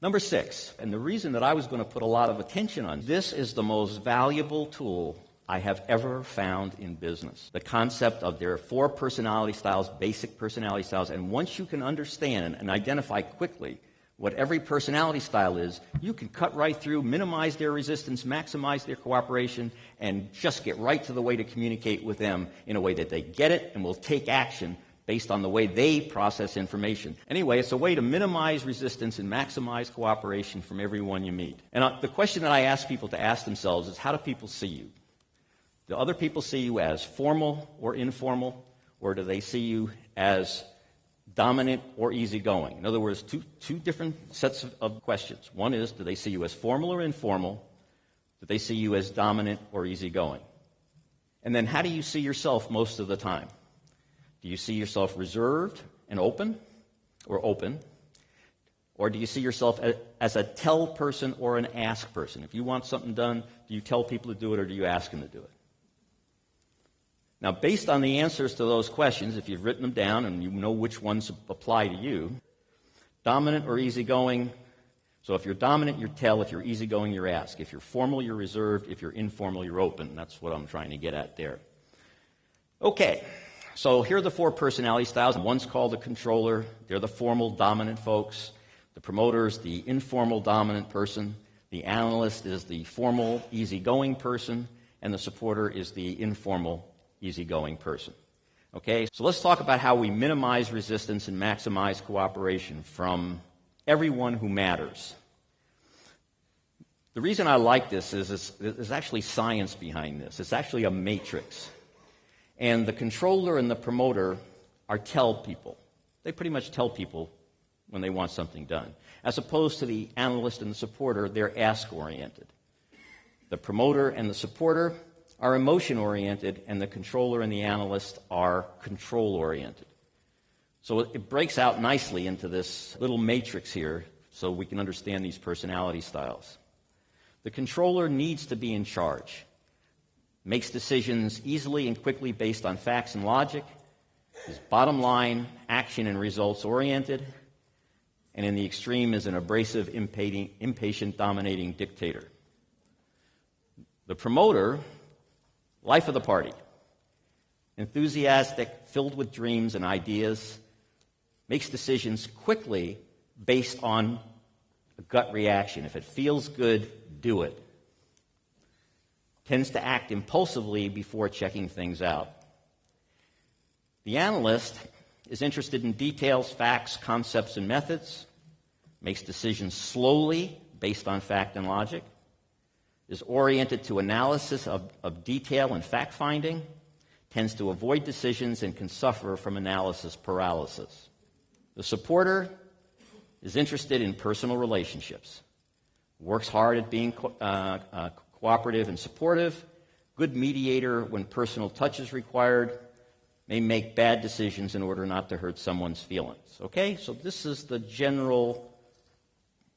Number 6, and the reason that I was going to put a lot of attention on this is the most valuable tool I have ever found in business. The concept of there are 4 personality styles, basic personality styles, and once you can understand and identify quickly what every personality style is, you can cut right through, minimize their resistance, maximize their cooperation, and just get right to the way to communicate with them in a way that they get it and will take action based on the way they process information. Anyway, it's a way to minimize resistance and maximize cooperation from everyone you meet. And the question that I ask people to ask themselves is, how do people see you? Do other people see you as formal or informal, or do they see you as dominant or easygoing? In other words, two different sets of questions. One is, do they see you as formal or informal? Do they see you as dominant or easygoing? And then how do you see yourself most of the time? Do you see yourself reserved and open? Or do you see yourself as a tell person or an ask person? If you want something done, do you tell people to do it or do you ask them to do it? Now, based on the answers to those questions, if you've written them down and you know which ones apply to you, dominant or easygoing. So if you're dominant, you're tell. If you're easygoing, you're ask. If you're formal, you're reserved. If you're informal, you're open. That's what I'm trying to get at there. Okay. So here are the 4 personality styles. One's called the controller. They're the formal, dominant folks. The promoter is the informal, dominant person. The analyst is the formal, easygoing person. And the supporter is the informal, easygoing person. Okay, so let's talk about how we minimize resistance and maximize cooperation from everyone who matters. The reason I like this is there's actually science behind this. It's actually a matrix. And the controller and the promoter are tell people. They pretty much tell people when they want something done. As opposed to the analyst and the supporter, they're ask-oriented. The promoter and the supporter are emotion-oriented, and the controller and the analyst are control-oriented. So it breaks out nicely into this little matrix here so we can understand these personality styles. The controller needs to be in charge. Makes decisions easily and quickly based on facts and logic, is bottom line, action and results oriented, and in the extreme is an abrasive, impatient, dominating dictator. The promoter, life of the party, enthusiastic, filled with dreams and ideas, makes decisions quickly based on a gut reaction. If it feels good, do it. Tends to act impulsively before checking things out. The analyst is interested in details, facts, concepts, and methods, makes decisions slowly based on fact and logic, is oriented to analysis of detail and fact-finding, tends to avoid decisions, and can suffer from analysis paralysis. The supporter is interested in personal relationships, works hard at being cooperative and supportive, good mediator when personal touch is required, may make bad decisions in order not to hurt someone's feelings. Okay, so this is the general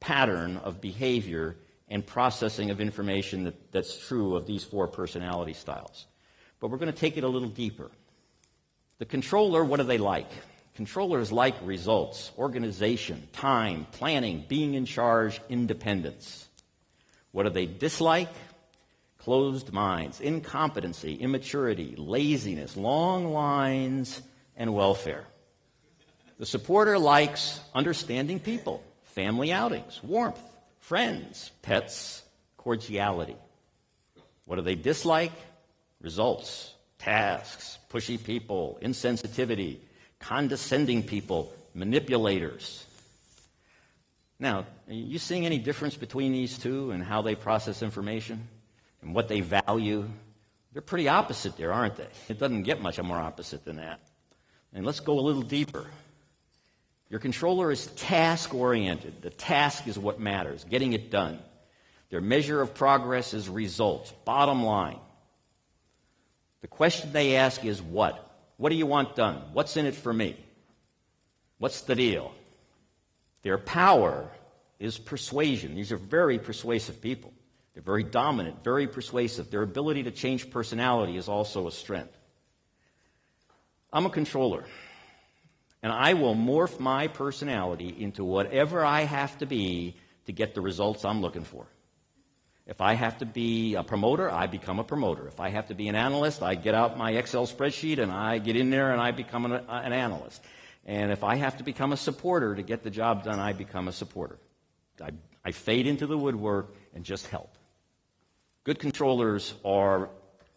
pattern of behavior and processing of information that's true of these 4 personality styles. But we're going to take it a little deeper. The controller, what do they like? Controllers like results, organization, time, planning, being in charge, independence. What do they dislike? Closed minds, incompetency, immaturity, laziness, long lines, and welfare. The supporter likes understanding people, family outings, warmth, friends, pets, cordiality. What do they dislike? Results, tasks, pushy people, insensitivity, condescending people, manipulators. Now, are you seeing any difference between these two and how they process information and what they value? They're pretty opposite there, aren't they? It doesn't get much more opposite than that. And let's go a little deeper. Your controller is task-oriented. The task is what matters, getting it done. Their measure of progress is results, bottom line. The question they ask is what? What do you want done? What's in it for me? What's the deal? Their power is persuasion. These are very persuasive people. They're very dominant, very persuasive. Their ability to change personality is also a strength. I'm a controller, and I will morph my personality into whatever I have to be to get the results I'm looking for. If I have to be a promoter, I become a promoter. If I have to be an analyst, I get out my Excel spreadsheet and I get in there and I become an analyst. And if I have to become a supporter to get the job done, I become a supporter. I fade into the woodwork and just help. Good controllers are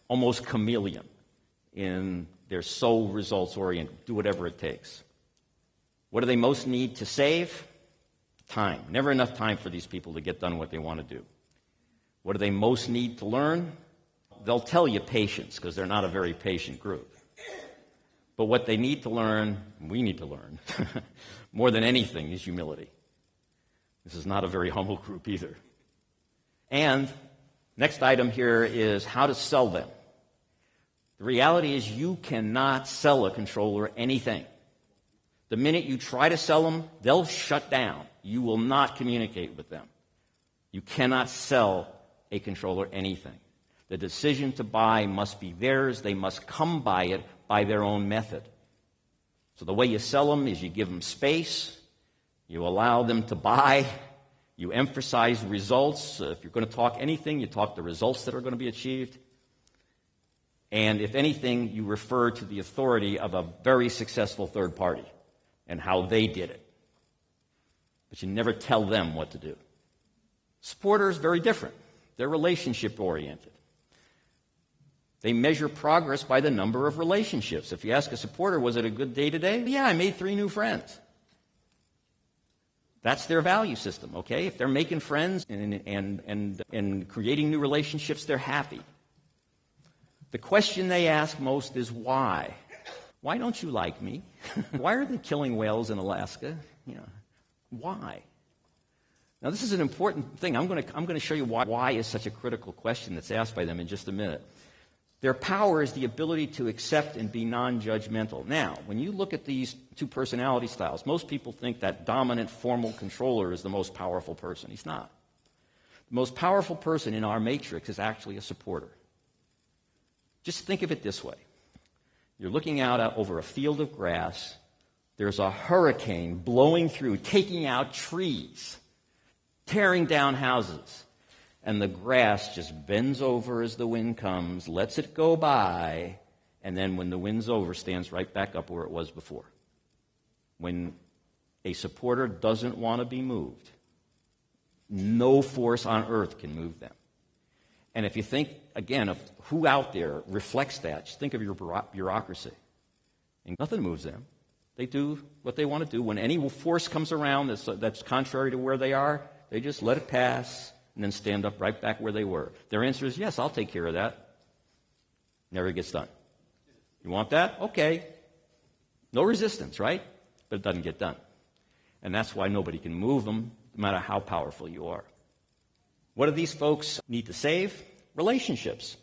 almost chameleon in their sole results-oriented, do whatever it takes. What do they most need to save? Time. Never enough time for these people to get done what they want to do. What do they most need to learn? They'll tell you patience, because they're not a very patient group. But what they need to learn, we need to learn, more than anything, is humility. This is not a very humble group either. And next item here is how to sell them. The reality is you cannot sell a controller anything. The minute you try to sell them, they'll shut down. You will not communicate with them. You cannot sell a controller anything. The decision to buy must be theirs. They must come by it by their own method. So the way you sell them is you give them space, you allow them to buy, you emphasize results. If you're going to talk anything, you talk the results that are going to be achieved. And if anything, you refer to the authority of a very successful third party and how they did it. But you never tell them what to do. Supporters, very different. They're relationship-oriented. They measure progress by the number of relationships. If you ask a supporter, was it a good day today? Yeah, I made 3 new friends. That's their value system, okay? If they're making friends and creating new relationships, they're happy. The question they ask most is why? Why don't you like me? Why are they killing whales in Alaska? Why? Now, this is an important thing. I'm going to show you why is such a critical question that's asked by them in just a minute. Their power is the ability to accept and be non-judgmental. Now, when you look at these 2 personality styles, most people think that dominant, formal controller is the most powerful person. He's not. The most powerful person in our matrix is actually a supporter. Just think of it this way. You're looking out over a field of grass. There's a hurricane blowing through, taking out trees, tearing down houses. And the grass just bends over as the wind comes, lets it go by, and then when the wind's over, stands right back up where it was before. When a supporter doesn't want to be moved, no force on earth can move them. And if you think, again, of who out there reflects that, just think of your bureaucracy. And nothing moves them. They do what they want to do. When any force comes around that's contrary to where they are, they just let it pass and then stand up right back where they were. Their answer is, yes, I'll take care of that. Never gets done. You want that? Okay. No resistance, right? But it doesn't get done. And that's why nobody can move them, no matter how powerful you are. What do these folks need to save? Relationships.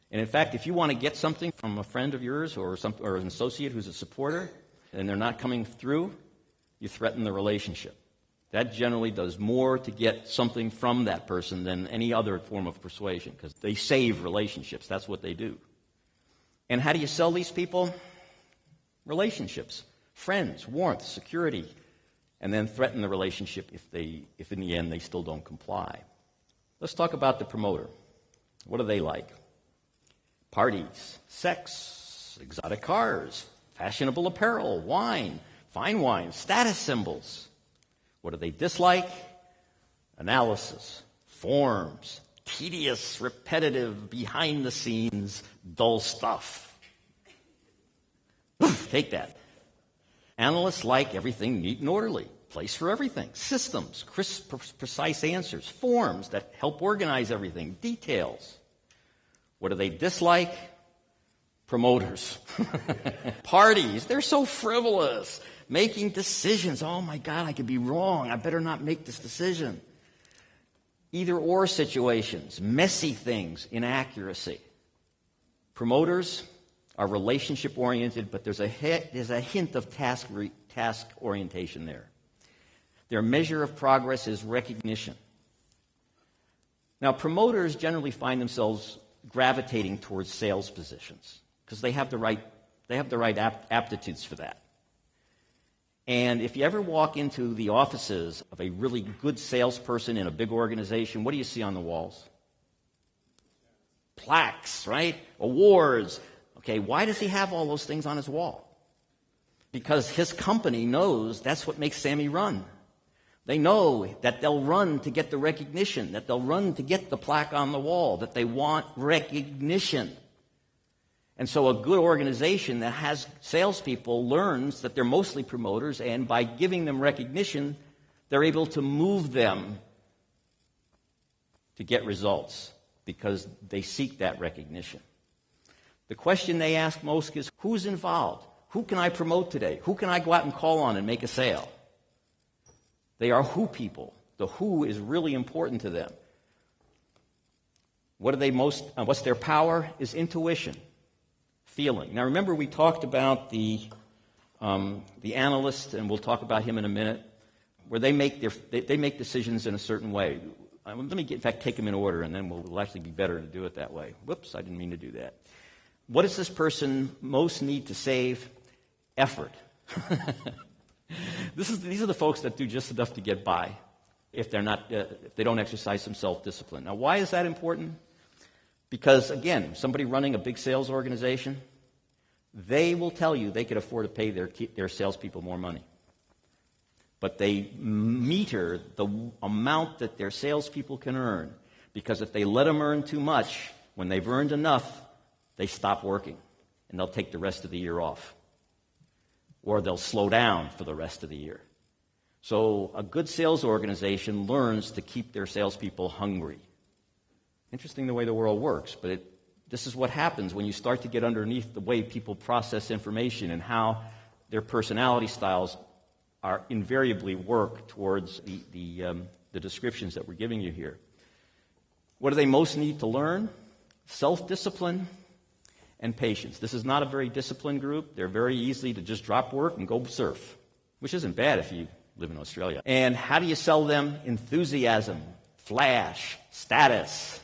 And in fact, if you want to get something from a friend of yours or an associate who's a supporter, and they're not coming through, you threaten the relationship. That generally does more to get something from that person than any other form of persuasion, because they save relationships. That's what they do. And how do you sell these people? Relationships. Friends, warmth, security, and then threaten the relationship if in the end they still don't comply. Let's talk about the promoter. What do they like? Parties, sex, exotic cars, fashionable apparel, wine, fine wine, status symbols. What do they dislike? Analysis, forms, tedious, repetitive, behind-the-scenes, dull stuff. Take that. Analysts like everything neat and orderly, place for everything, systems, crisp, precise answers, forms that help organize everything, details. What do they dislike? Promoters. Parties, they're so frivolous. Making decisions. Oh my God, I could be wrong. I better not make this decision. Either or situations, messy things, inaccuracy. Promoters are relationship oriented, but there's a hint of task orientation there. Their measure of progress is recognition. Now, promoters generally find themselves gravitating towards sales positions because they have the right aptitudes for that. And if you ever walk into the offices of a really good salesperson in a big organization, what do you see on the walls? Plaques, right? Awards. Okay, why does he have all those things on his wall? Because his company knows that's what makes Sammy run. They know that they'll run to get the recognition, that they'll run to get the plaque on the wall, that they want recognition. And so a good organization that has salespeople learns that they're mostly promoters, and by giving them recognition, they're able to move them to get results because they seek that recognition. The question they ask most is, who's involved? Who can I promote today? Who can I go out and call on and make a sale? They are who people. The who is really important to them. What's their power is intuition, feeling. Now remember we talked about the analyst, and we'll talk about him in a minute, where they make decisions in a certain way. Let me in fact take them in order, and then we'll actually be better to do it that way. Whoops, I didn't mean to do that. What does this person most need to save? Effort. These are the folks that do just enough to get by if they don't exercise some self-discipline. Now, why is that important? Because, again, somebody running a big sales organization, they will tell you they could afford to pay their salespeople more money. But they meter the amount that their salespeople can earn, because if they let them earn too much, when they've earned enough, they stop working, and they'll take the rest of the year off. Or they'll slow down for the rest of the year. So a good sales organization learns to keep their salespeople hungry. Interesting the way the world works, but this is what happens when you start to get underneath the way people process information and how their personality styles are invariably work towards the descriptions that we're giving you here. What do they most need to learn? Self-discipline and patience. This is not a very disciplined group. They're very easy to just drop work and go surf, which isn't bad if you live in Australia. And how do you sell them? Enthusiasm, flash, status.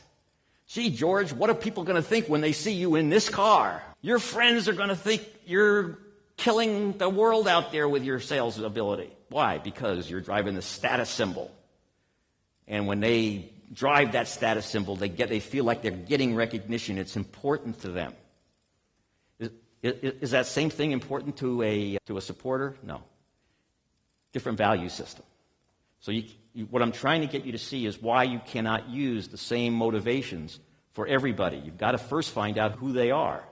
Gee, George, what are people going to think when they see you in this car? Your friends are going to think you're killing the world out there with your sales ability. Why? Because you're driving the status symbol. And when they drive that status symbol, they feel like they're getting recognition. It's important to them. Is that same thing important to a supporter? No. Different value system. So what I'm trying to get you to see is why you cannot use the same motivations for everybody. You've got to first find out who they are.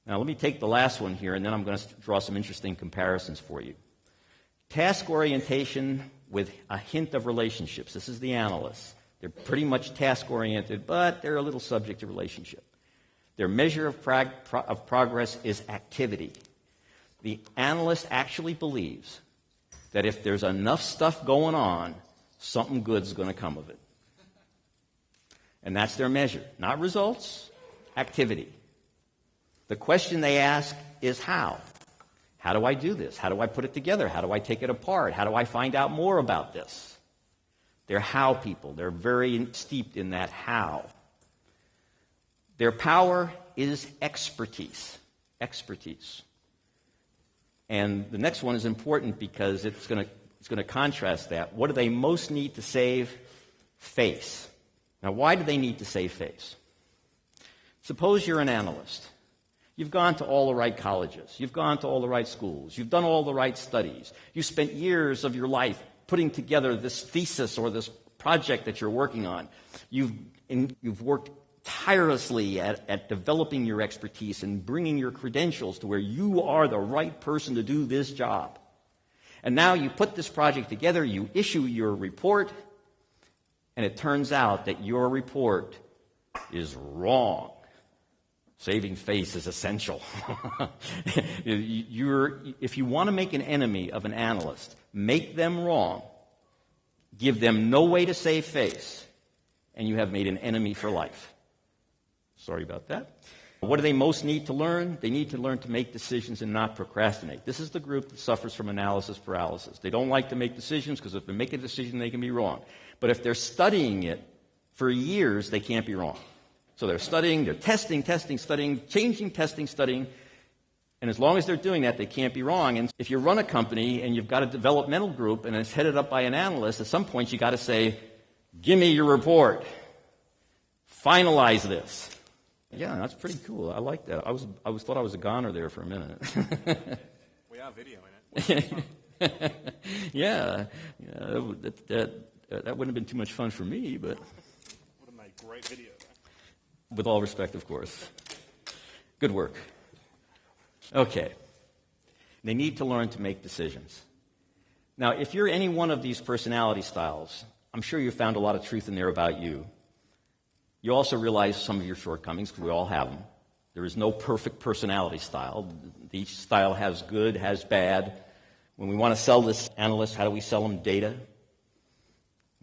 Now let me take the last one here, and then I'm going to draw some interesting comparisons for you. Task orientation with a hint of relationships. This is the analysts. They're pretty much task-oriented, but they're a little subject to relationship. Their measure of progress is activity. The analyst actually believes that if there's enough stuff going on, something good's going to come of it. And that's their measure. Not results, activity. The question they ask is how. How do I do this? How do I put it together? How do I take it apart? How do I find out more about this? They're how people. They're very steeped in that how. Their power is expertise. Expertise. And the next one is important because it's going to contrast that. What do they most need to save? Face. Now, why do they need to save face? Suppose you're an analyst. You've gone to all the right colleges. You've gone to all the right schools. You've done all the right studies. You spent years of your life putting together this thesis or this project that you're working on. You've worked tirelessly at developing your expertise and bringing your credentials to where you are the right person to do this job. And now you put this project together, you issue your report, and it turns out that your report is wrong. Saving face is essential. If you want to make an enemy of an analyst, make them wrong, give them no way to save face, and you have made an enemy for life. Sorry about that. What do they most need to learn? They need to learn to make decisions and not procrastinate. This is the group that suffers from analysis paralysis. They don't like to make decisions because if they make a decision, they can be wrong. But if they're studying it for years, they can't be wrong. So they're studying, they're testing, studying, changing, testing, studying. And as long as they're doing that, they can't be wrong. And if you run a company and you've got a developmental group and it's headed up by an analyst, at some point you got to say, give me your report. Finalize this. Yeah, that's pretty cool. I like that. I thought I was a goner there for a minute. We are videoing it. Yeah, that wouldn't have been too much fun for me, but would have made great video, though. With all respect, of course. Good work. Okay. They need to learn to make decisions. Now, if you're any one of these personality styles, I'm sure you found a lot of truth in there about you. You also realize some of your shortcomings, because we all have them. There is no perfect personality style. Each style has good, has bad. When we want to sell this analyst, how do we sell them? Data.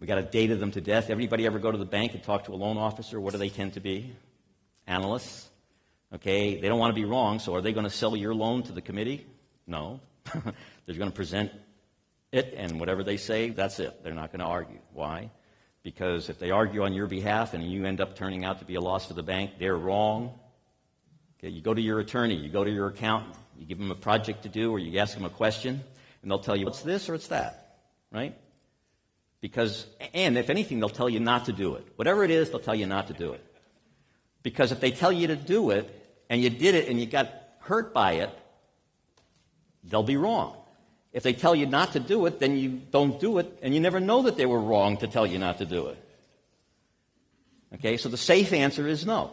We got to data them to death. Everybody ever go to the bank and talk to a loan officer? What do they tend to be? Analysts. Okay, they don't want to be wrong, so are they going to sell your loan to the committee? No. They're going to present it, and whatever they say, that's it. They're not going to argue. Why? Because if they argue on your behalf and you end up turning out to be a loss for the bank, they're wrong. Okay, you go to your attorney, you go to your accountant, you give them a project to do, or you ask them a question, and they'll tell you it's this or it's that, right? Because, and if anything, they'll tell you not to do it. Whatever it is, they'll tell you not to do it. Because if they tell you to do it, and you did it and you got hurt by it, they'll be wrong. If they tell you not to do it, then you don't do it, and you never know that they were wrong to tell you not to do it. Okay, so the safe answer is no.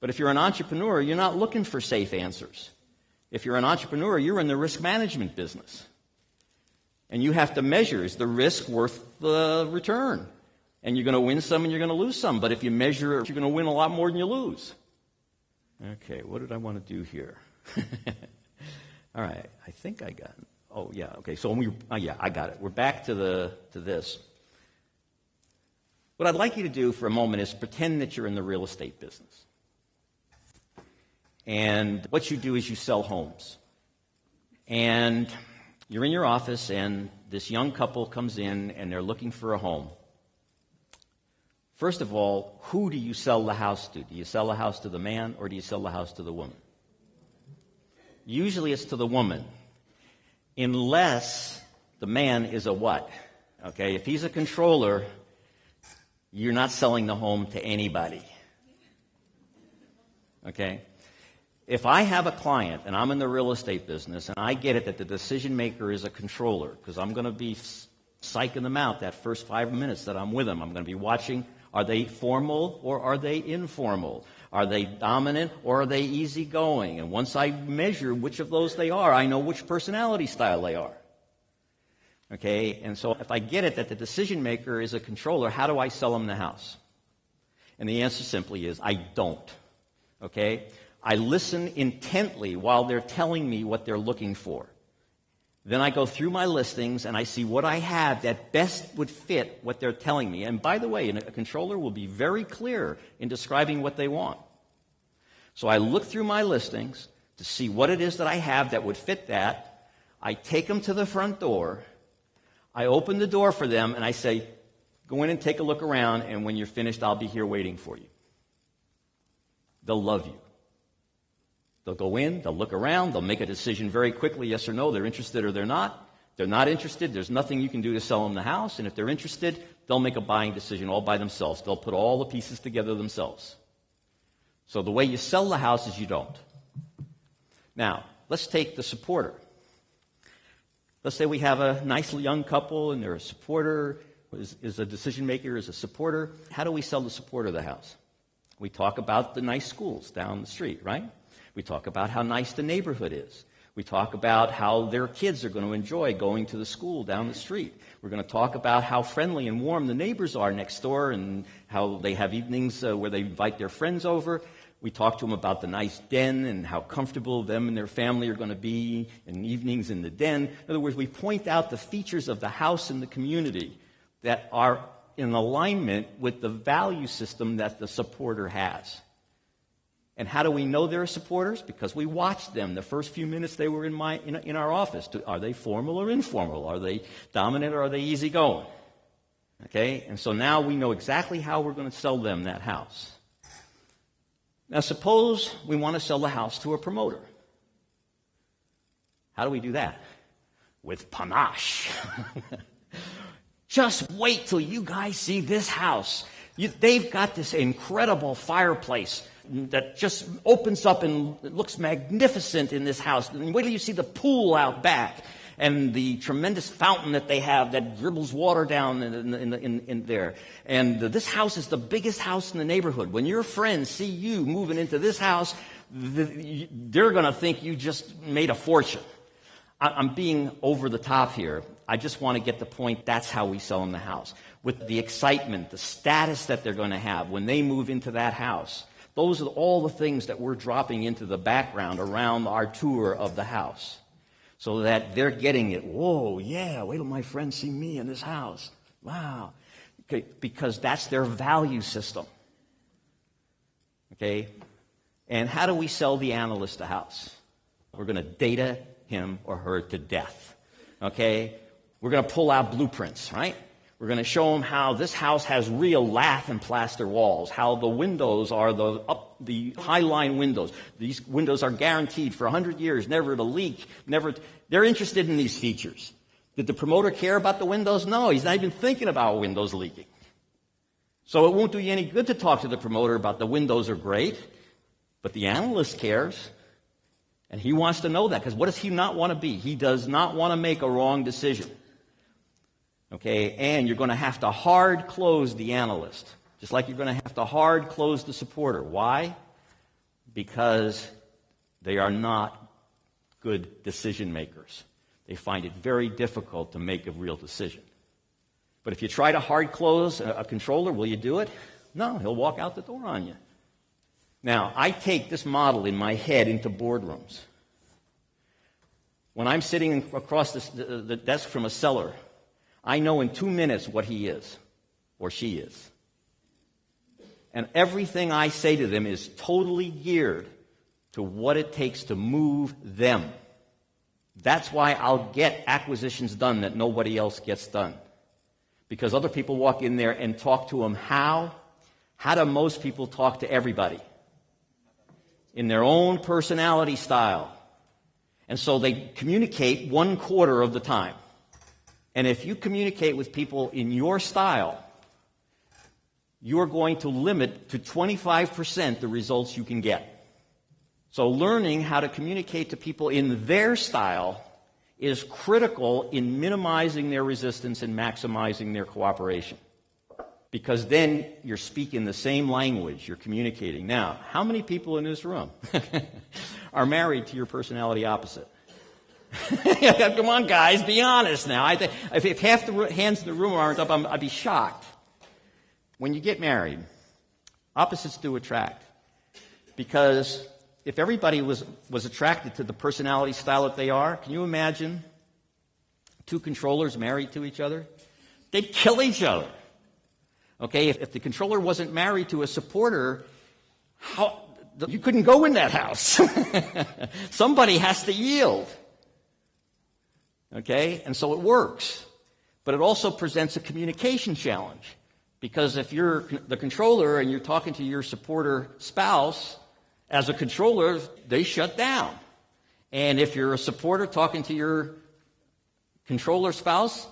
But if you're an entrepreneur, you're not looking for safe answers. If you're an entrepreneur, you're in the risk management business. And you have to measure, is the risk worth the return? And you're going to win some and you're going to lose some. But if you measure it, you're going to win a lot more than you lose. Okay, what did I want to do here? All right, I think I got it. Oh, yeah, okay, so I got it. We're back to this. What I'd like you to do for a moment is pretend that you're in the real estate business. And what you do is you sell homes. And you're in your office, and this young couple comes in, and they're looking for a home. First of all, who do you sell the house to? Do you sell the house to the man, or do you sell the house to the woman? Usually it's to the woman, unless the man is a what? Okay, if he's a controller, you're not selling the home to anybody. Okay? If I have a client, and I'm in the real estate business, and I get it that the decision maker is a controller, because I'm going to be psyching them out that first 5 minutes that I'm with them. I'm going to be watching, are they formal or are they informal? Are they dominant or are they easygoing? And once I measure which of those they are, I know which personality style they are. Okay, and so if I get it that the decision maker is a controller, how do I sell them the house? And the answer simply is, I don't. Okay? I listen intently while they're telling me what they're looking for. Then I go through my listings and I see what I have that best would fit what they're telling me. And by the way, a controller will be very clear in describing what they want. So I look through my listings to see what it is that I have that would fit that. I take them to the front door. I open the door for them and I say, go in and take a look around, and when you're finished, I'll be here waiting for you. They'll love you. They'll go in, they'll look around, they'll make a decision very quickly, yes or no, they're interested or they're not. If they're not interested, there's nothing you can do to sell them the house. And if they're interested, they'll make a buying decision all by themselves. They'll put all the pieces together themselves. So the way you sell the house is you don't. Now, let's take the supporter. Let's say we have a nice young couple and they're a supporter, is a decision maker, is a supporter. How do we sell the supporter the house? We talk about the nice schools down the street, right? We talk about how nice the neighborhood is. We talk about how their kids are going to enjoy going to the school down the street. We're going to talk about how friendly and warm the neighbors are next door and how they have evenings where they invite their friends over. We talk to them about the nice den and how comfortable them and their family are going to be in evenings in the den. In other words, we point out the features of the house and the community that are in alignment with the value system that the supporter has. And how do we know they're supporters? Because we watched them the first few minutes they were in our office. Are they formal or informal? Are they dominant or are they easygoing? Okay, and so now we know exactly how we're going to sell them that house. Now, suppose we want to sell the house to a promoter. How do we do that? With panache. Just wait till you guys see this house. They've got this incredible fireplace that just opens up and looks magnificent in this house. And wait till you see the pool out back and the tremendous fountain that they have that dribbles water down in there. And this house is the biggest house in the neighborhood. When your friends see you moving into this house, they're going to think you just made a fortune. I'm being over the top here. I just want to get the point. That's how we sell them the house. With the excitement, the status that they're going to have when they move into that house. Those are all the things that we're dropping into the background around our tour of the house. So that they're getting it. Whoa, yeah, wait till my friends see me in this house. Wow. Okay, because that's their value system. Okay? And how do we sell the analyst a house? We're going to data him or her to death. Okay? We're going to pull out blueprints, right? We're going to show them how this house has real lath and plaster walls, how the windows are the high-line windows. These windows are guaranteed for 100 years, never to leak, never. They're interested in these features. Did the promoter care about the windows? No, he's not even thinking about windows leaking. So it won't do you any good to talk to the promoter about the windows are great, but the analyst cares. And he wants to know that, because what does he not want to be? He does not want to make a wrong decision. Okay, and you're going to have to hard close the analyst, just like you're going to have to hard close the supporter. Why? Because they are not good decision makers. They find it very difficult to make a real decision. But if you try to hard close a controller, will you do it? No, he'll walk out the door on you. Now, I take this model in my head into boardrooms. When I'm sitting across the desk from a seller, I know in 2 minutes what he is or she is. And everything I say to them is totally geared to what it takes to move them. That's why I'll get acquisitions done that nobody else gets done. Because other people walk in there and talk to them how? How do most people talk to everybody? In their own personality style. And so they communicate 1/4 of the time. And if you communicate with people in your style, you're going to limit to 25% the results you can get. So learning how to communicate to people in their style is critical in minimizing their resistance and maximizing their cooperation. Because then you're speaking the same language, you're communicating. Now, how many people in this room are married to your personality opposite? Come on, guys, be honest now. If half the hands in the room aren't up, I'd be shocked. When you get married, opposites do attract. Because if everybody was attracted to the personality style that they are, can you imagine 2 controllers married to each other? They'd kill each other. Okay, if the controller wasn't married to a supporter, you couldn't go in that house. Somebody has to yield. Okay, and so it works. But it also presents a communication challenge. Because if you're the controller and you're talking to your supporter spouse, as a controller, they shut down. And if you're a supporter talking to your controller spouse,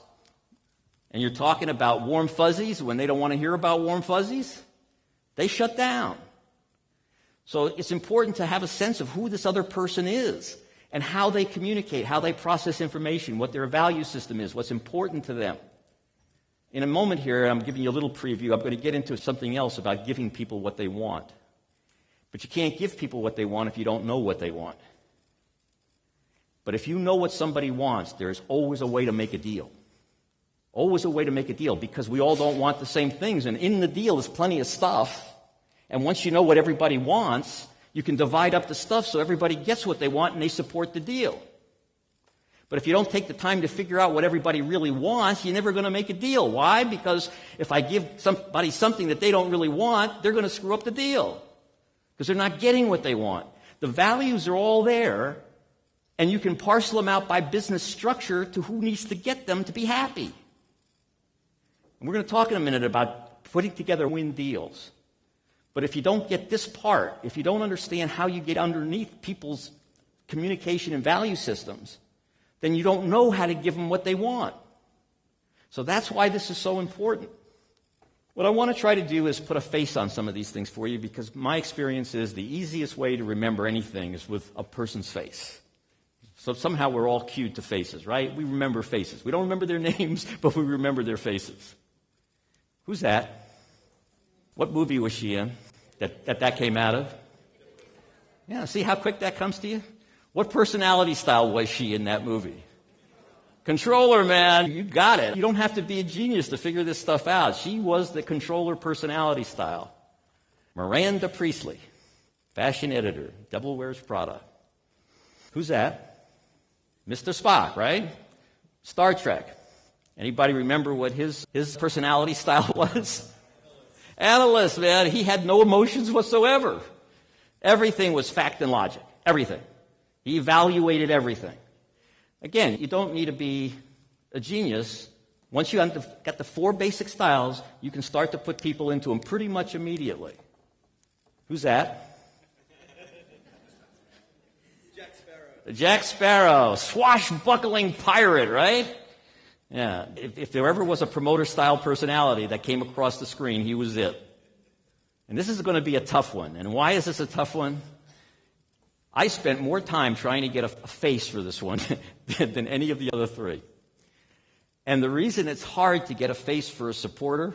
and you're talking about warm fuzzies when they don't want to hear about warm fuzzies, they shut down. So it's important to have a sense of who this other person is and how they communicate, how they process information, what their value system is, what's important to them. In a moment here, I'm giving you a little preview. I'm going to get into something else about giving people what they want. But you can't give people what they want if you don't know what they want. But if you know what somebody wants, there's always a way to make a deal. Always a way to make a deal, because we all don't want the same things. And in the deal is plenty of stuff. And once you know what everybody wants, you can divide up the stuff so everybody gets what they want and they support the deal. But if you don't take the time to figure out what everybody really wants, you're never going to make a deal. Why? Because if I give somebody something that they don't really want, they're going to screw up the deal. Because they're not getting what they want. The values are all there, and you can parcel them out by business structure to who needs to get them to be happy. And we're going to talk in a minute about putting together win deals. But if you don't get this part, if you don't understand how you get underneath people's communication and value systems, then you don't know how to give them what they want. So that's why this is so important. What I want to try to do is put a face on some of these things for you, because my experience is the easiest way to remember anything is with a person's face. So somehow we're all cued to faces, right? We remember faces. We don't remember their names, but we remember their faces. Who's that? What movie was she in that came out of? Yeah, see how quick that comes to you? What personality style was she in that movie? Controller, man. You got it. You don't have to be a genius to figure this stuff out. She was the controller personality style. Miranda Priestley, fashion editor, Devil Wears Prada. Who's that? Mr. Spock, right? Star Trek. Anybody remember what his personality style was? Analyst, man. He had no emotions whatsoever. Everything was fact and logic. Everything. He evaluated everything. Again, you don't need to be a genius. Once you got the 4 basic styles, you can start to put people into them pretty much immediately. Who's that? Jack Sparrow. Jack Sparrow, swashbuckling pirate, right? Yeah. If there ever was a promoter-style personality that came across the screen, he was it. And this is going to be a tough one. And why is this a tough one? I spent more time trying to get a face for this one than any of the other 3. And the reason it's hard to get a face for a supporter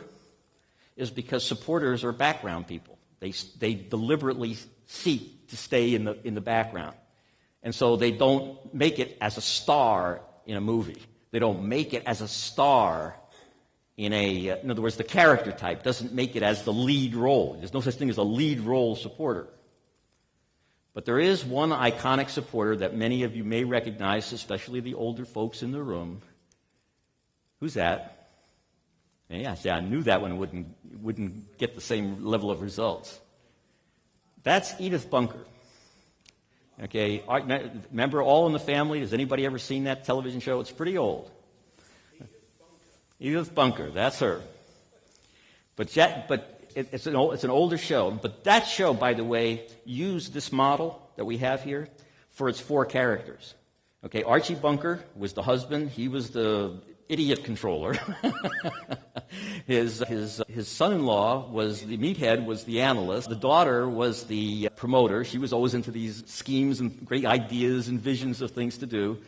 is because supporters are background people. They deliberately seek to stay in the background. And so they don't make it as a star in a movie. They don't make it as a star in other words, the character type doesn't make it as the lead role. There's no such thing as a lead role supporter. But there is one iconic supporter that many of you may recognize, especially the older folks in the room. Who's that? Yeah, see, I knew that one wouldn't get the same level of results. That's Edith Bunker. Okay, remember All in the Family? Has anybody ever seen that television show? It's pretty old. Edith Bunker, that's her. But it's an older show. But that show, by the way, used this model that we have here for its 4 characters. Okay, Archie Bunker was the husband. He was the idiot controller. His son-in-law was the meathead, was the analyst. The daughter was the promoter. She was always into these schemes and great ideas and visions of things to do.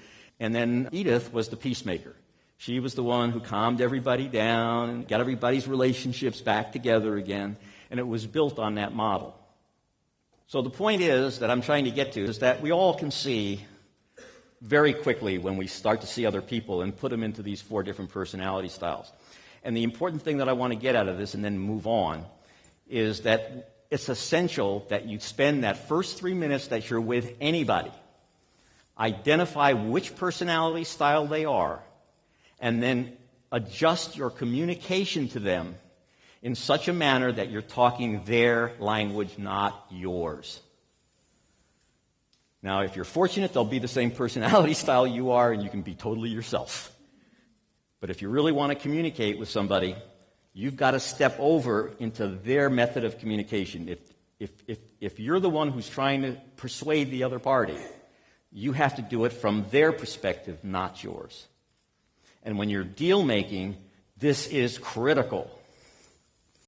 And then Edith was the peacemaker. She was the one who calmed everybody down and got everybody's relationships back together again. And it was built on that model. So the point is that I'm trying to get to is that we all can see very quickly when we start to see other people and put them into these 4 different personality styles. And the important thing that I want to get out of this and then move on is that it's essential that you spend that first 3 minutes that you're with anybody. Identify which personality style they are, and then adjust your communication to them in such a manner that you're talking their language, not yours. Now, if you're fortunate, they'll be the same personality style you are, and you can be totally yourself. But if you really want to communicate with somebody, you've got to step over into their method of communication. If you're the one who's trying to persuade the other party, you have to do it from their perspective, not yours. And when you're deal making, this is critical.